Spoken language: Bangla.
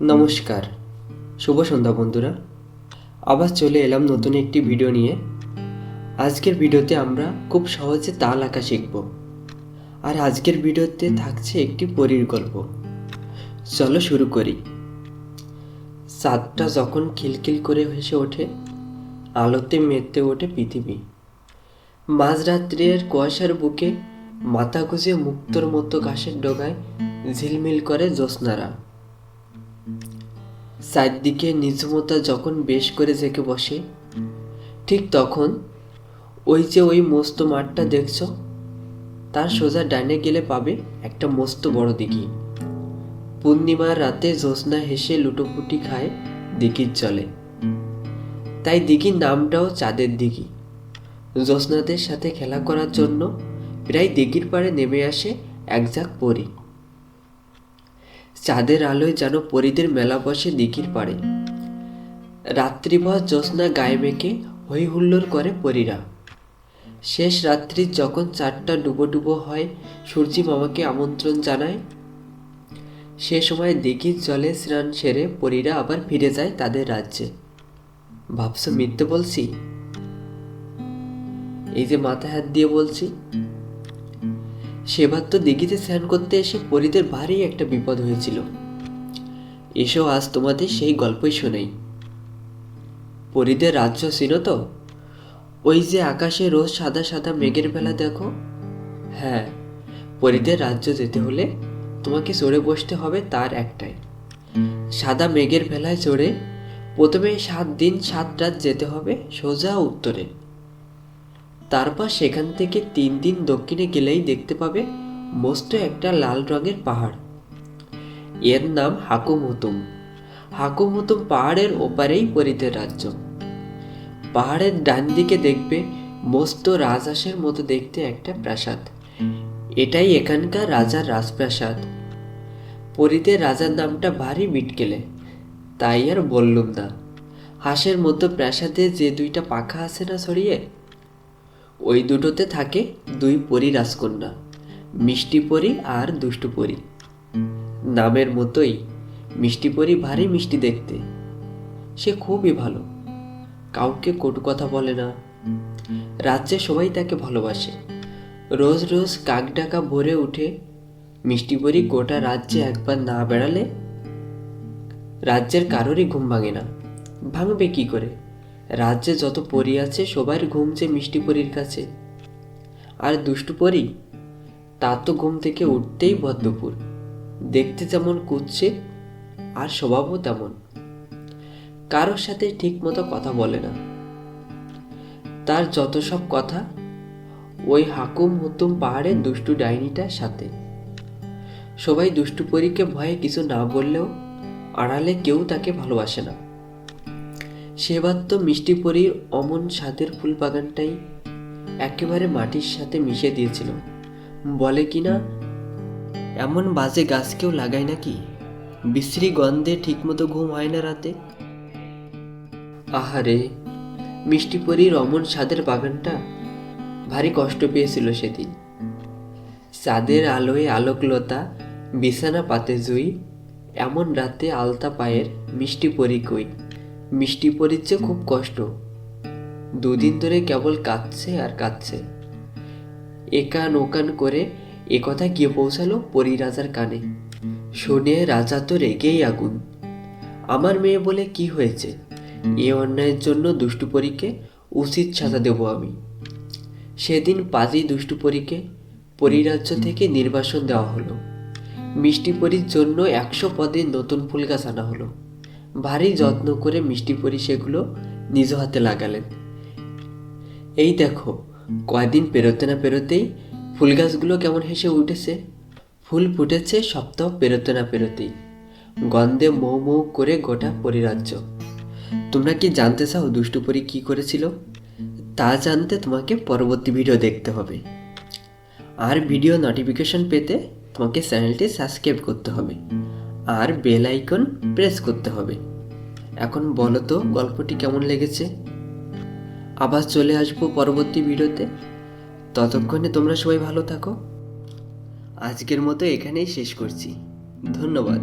নমস্কার, শুভ সন্ধ্যা বন্ধুরা। আবার চলে এলাম নতুন একটি ভিডিও নিয়ে। আজকের ভিডিওতে আমরা খুব সহজে তাল আঁকা শিখব। আর আজকের ভিডিওতে থাকছে একটি পরীর গল্প। চলো শুরু করি। চাঁদটা যখন খিলখিল করে ভেসে ওঠে, আলোতে মেতে ওঠে পৃথিবী। মাঝরাত্রির কুয়াশার বুকে মাথা গুঁজে মুক্তোর মতো ঘাসের ডগায় ঝিলমিল করে জ্যোৎস্নারা। চারদিকে নিঝুমতা যখন বেশ করে জেঁকে বসে, ঠিক তখন ওই মস্ত মাঠটা দেখছ, তার সোজা ডানে গেলে পাবে একটা মস্ত বড় দিঘি। পূর্ণিমার রাতে জ্যোৎস্না হেসে লুটোপুটি খায় দিঘির জলে। তাই দিঘির নামটাও চাঁদের দিঘি। জ্যোৎস্নাদের সাথে খেলা করার জন্য প্রায় দিঘির পাড়ে নেমে আসে এক ঝাঁক পরী। চাঁদের আলোয় যেন পরীদের মেলা বসে দিঘির পাড়ে। রাত্রিভর জ্যোৎস্না গায়ে মেখে হই হুল্লোড় করে পরীরা। শেষ রাত্রির যখন চাঁদটা ডুবো ডুবো হয়, সূর্যি মামাকে আমন্ত্রণ জানায়। সে সময় দিঘির জলে স্নান সেরে পরীরা আবার ফিরে যায় তাদের রাজ্যে। ভাবছো মিথ্যে বলছি? এই যে মাথায় হাত দিয়ে বলছি। সেবার তো দিঘিতে স্নান করতে এসে পরীদের ভারী একটা বিপদ হয়েছিল। এসো আজ তোমাদের সেই গল্পই শোনাই। পরীদের রাজ্য ছিল তো, ওই যে আকাশে রোজ সাদা সাদা মেঘের বেলা দেখো। হ্যাঁ, পরীদের রাজ্য যেতে হলে তোমাকে চড়ে বসতে হবে তার একটাই। সাদা মেঘের ভেলায় চড়ে প্রথমে 7 দিন 7 রাত যেতে হবে সোজা উত্তরে। তারপর সেখান থেকে 3 দিন দক্ষিণে গেলেই দেখতে পাবে মস্ত একটা লাল রঙের পাহাড়। এর নাম হাকুমহুতুম। হাকুমহুতুম পাহাড়ের ওপারেই পরীদের রাজ্য। পাহাড়ের ডান দিকে দেখবে মস্ত রাজহাঁসের মতো দেখতে একটা প্রাসাদ। এটাই এখানকার রাজার রাজপ্রাসাদ। পরীদের রাজার নামটা ভারী বিটকেলে, তাই আর বললুম না। হাঁসের মতো প্রাসাদে যে 2টা পাখা আছে না ছড়িয়ে, ওই দুটোতে থাকে 2 পরী রাজকন্যা, মিষ্টি পরী আর দুষ্টু পরী। নামের মতোই মিষ্টি পরী ভারী মিষ্টি দেখতে। সে খুবই ভালো, কাউকে কটু কথা বলে না। রাজ্যে সবাই তাকে ভালোবাসে। রোজ রোজ কাক ডাকা ভোরে উঠে মিষ্টি পরী গোটা রাজ্যে একবার না বেড়ালে রাজ্যের কারোরই ঘুম ভাঙে না। ভাঙবে কি করে? রাজ্যে যত পরী আছে সবার ঘুম যে মিষ্টি পরীর কাছে। আর দুষ্টু পরী, তার তো ঘুম থেকে উঠতেই ভর দুপুর। দেখতে যেমন কুৎসিত আর স্বভাবও তেমন। কারোর সাথে ঠিক মতো কথা বলে না। তার যত সব কথা ওই হাকুমহুতুম পাহাড়ের দুষ্টু ডাইনিটার সাথে। সবাই দুষ্টু পরীকে ভয়ে কিছু না বললেও আড়ালে কেউ তাকে ভালোবাসে না। সেবার তো মিষ্টি পরীর অমন স্বাদের ফুল বাগানটাই একেবারে মাটির সাথে মিশে দিয়েছিল। বলে কিনা, এমন বাজে গাছ কেউ লাগায় নাকি? বিশ্রী গন্ধে ঠিকমতো ঘুম হয় না রাতে। আহারে, মিষ্টি পরীর অমন স্বাদের বাগানটা ভারী কষ্ট পেয়েছিল সেদিন। চাঁদের আলোয় আলোকলতা, বিছানা পাতে জুই, এমন রাতে আলতা পায়ের মিষ্টি পরী কই। মিষ্টি পরীর যে খুব কষ্ট। 2 দিন ধরে কেবল কাঁদছে আর কাঁদছে। একান ওকান করে একথা গিয়ে পৌঁছালো পরী রাজার কানে। শুনে রাজা তো রেগেই আগুন। আমার মেয়ে বলে কি হয়েছে? এ অন্যায়ের জন্য দুষ্টু পরীকে উচিত সাজা দেব আমি। সেদিন পাজি দুষ্টু পরীকে পরীরাজ্য থেকে নির্বাসন দেওয়া হলো। মিষ্টি পরীর জন্য 100 পদে নতুন ফুল গাছ আনা হলো। ভারী যত্ন করে মিষ্টি পরী সেগুলো নিজ হাতে লাগালেন। এই দেখো, কয়দিন পেরোতে না পেরোতেই ফুল গাছগুলো কেমন হেসে উঠেছে। ফুল ফুটেছে সপ্তাহ পেরোতে না পেরোতেই। গন্ধে মৌ মৌ করে গোটা পরীরাজ্য। তোমরা কি জানতে চাও দুষ্টু পরী কি করেছিল? তা জানতে তোমাকে পরবর্তী ভিডিও দেখতে হবে। আর ভিডিও নোটিফিকেশন পেতে তোমাকে চ্যানেলটি সাবস্ক্রাইব করতে হবে আর বেল আইকন প্রেস করতে হবে। এখন বলো তো গল্পটি কেমন লেগেছে? আবার চলে আসবো পরবর্তী ভিডিওতে। ততক্ষণে তোমরা সবাই ভালো থাকো। আজকের মতো এখানেই শেষ করছি। ধন্যবাদ।